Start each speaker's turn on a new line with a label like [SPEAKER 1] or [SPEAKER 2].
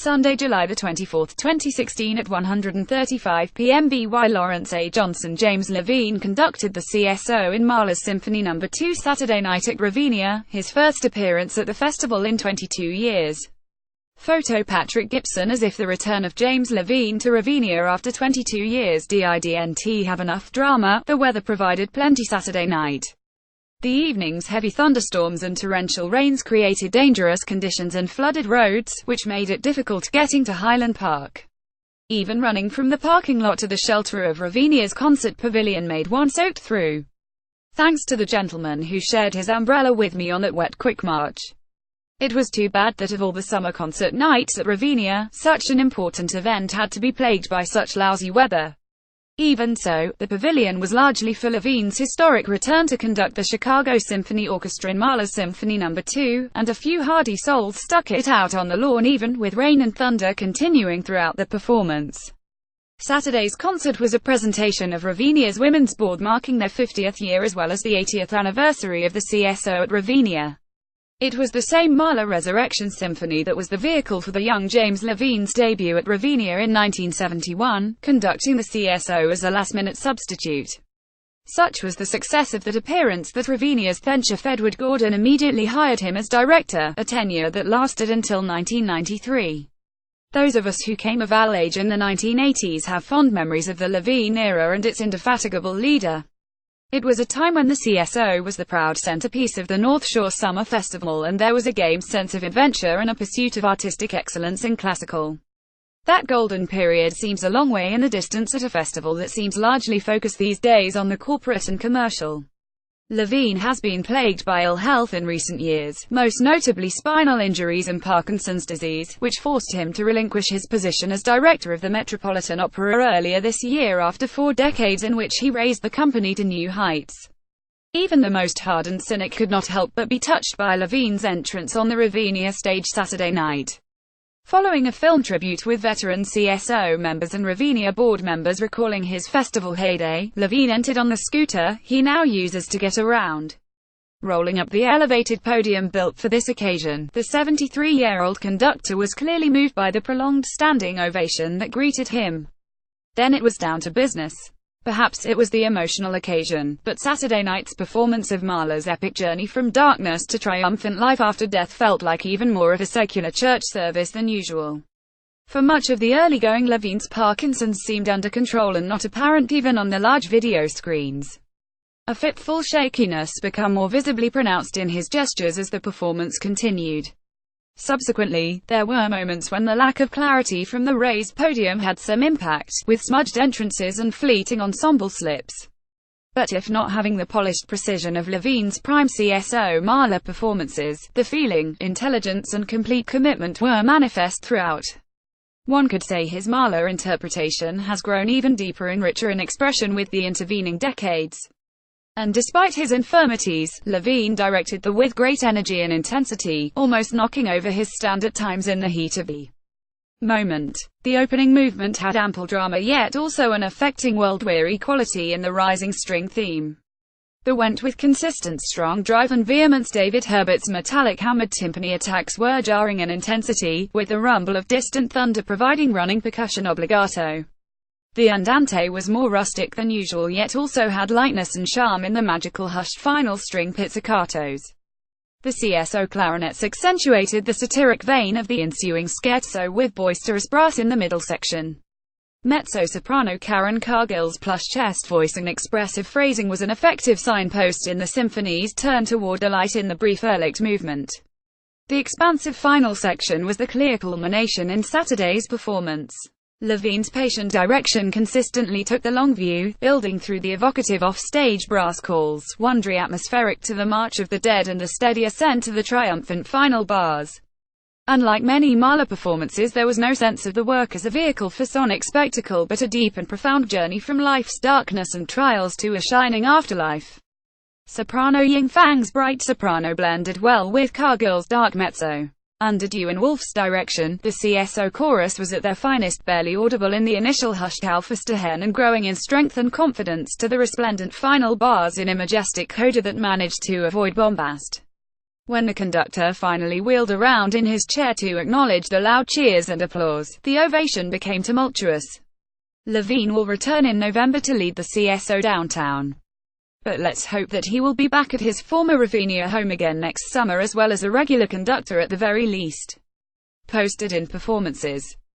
[SPEAKER 1] Sunday, July 24, 2016 at 1:35 pmBy. Lawrence A. Johnson. James Levine conducted the CSO in Mahler's Symphony No. 2 Saturday night at Ravinia, his first appearance at the festival in 22 years. Photo Patrick Gibson. As if the return of James Levine to Ravinia after 22 years didn't have enough drama, the weather provided plenty Saturday night. The evening's heavy thunderstorms and torrential rains created dangerous conditions and flooded roads, which made it difficult getting to Highland Park. Even running from the parking lot to the shelter of Ravinia's concert pavilion made one soaked through. Thanks to the gentleman who shared his umbrella with me on that wet quick march. It was too bad that of all the summer concert nights at Ravinia, such an important event had to be plagued by such lousy weather. Even so, the pavilion was largely for Levine's historic return to conduct the Chicago Symphony Orchestra in Mahler's Symphony No. 2, and a few hardy souls stuck it out on the lawn even with rain and thunder continuing throughout the performance. Saturday's concert was a presentation of Ravinia's Women's Board marking their 50th year as well as the 80th anniversary of the CSO at Ravinia. It was the same Mahler Resurrection Symphony that was the vehicle for the young James Levine's debut at Ravinia in 1971, conducting the CSO as a last-minute substitute. Such was the success of that appearance that Ravinia's then chef Edward Gordon immediately hired him as director, a tenure that lasted until 1993. Those of us who came of our age in the 1980s have fond memories of the Levine era and its indefatigable leader. It was a time when the CSO was the proud centerpiece of the North Shore Summer Festival and there was a game sense of adventure and a pursuit of artistic excellence in classical. That golden period seems a long way in the distance at a festival that seems largely focused these days on the corporate and commercial. Levine has been plagued by ill health in recent years, most notably spinal injuries and Parkinson's disease, which forced him to relinquish his position as director of the Metropolitan Opera earlier this year after 4 decades in which he raised the company to new heights. Even the most hardened cynic could not help but be touched by Levine's entrance on the Ravinia stage Saturday night. Following a film tribute with veteran CSO members and Ravinia board members recalling his festival heyday, Levine entered on the scooter he now uses to get around. Rolling up the elevated podium built for this occasion, the 73-year-old conductor was clearly moved by the prolonged standing ovation that greeted him. Then it was down to business. Perhaps it was the emotional occasion, but Saturday night's performance of Mahler's epic journey from darkness to triumphant life after death felt like even more of a secular church service than usual. For much of the early going, Levine's Parkinson's seemed under control and not apparent even on the large video screens. A fitful shakiness became more visibly pronounced in his gestures as the performance continued. Subsequently, there were moments when the lack of clarity from the raised podium had some impact, with smudged entrances and fleeting ensemble slips. But if not having the polished precision of Levine's prime CSO Mahler performances, the feeling, intelligence and complete commitment were manifest throughout. One could say his Mahler interpretation has grown even deeper and richer in expression with the intervening decades. And despite his infirmities, Levine directed with great energy and intensity, almost knocking over his stand at times in the heat of the moment. The opening movement had ample drama yet also an affecting world-weary quality in the rising string theme. The went with consistent strong drive and vehemence. David Herbert's metallic hammered timpani attacks were jarring in intensity, with the rumble of distant thunder providing running percussion obbligato. The andante was more rustic than usual yet also had lightness and charm in the magical hushed final string pizzicatos. The CSO clarinets accentuated the satiric vein of the ensuing scherzo with boisterous brass in the middle section. Mezzo-soprano Karen Cargill's plush chest voice and expressive phrasing was an effective signpost in the symphony's turn toward delight in the brief Ehrlicht movement. The expansive final section was the clear culmination in Saturday's performance. Levine's patient direction consistently took the long view, building through the evocative off-stage brass calls, wondery atmospheric to the March of the Dead and the steady ascent to the triumphant final bars. Unlike many Mahler performances, there was no sense of the work as a vehicle for sonic spectacle but a deep and profound journey from life's darkness and trials to a shining afterlife. Soprano Ying Fang's bright soprano blended well with Cargill's dark mezzo. Under Dew and Wolf's direction, the CSO chorus was at their finest, barely audible in the initial hushed Halfasterhen and growing in strength and confidence to the resplendent final bars in a majestic coda that managed to avoid bombast. When the conductor finally wheeled around in his chair to acknowledge the loud cheers and applause, the ovation became tumultuous. Levine will return in November to lead the CSO downtown. But let's hope that he will be back at his former Ravinia home again next summer, as well as a regular conductor at the very least. Posted in performances.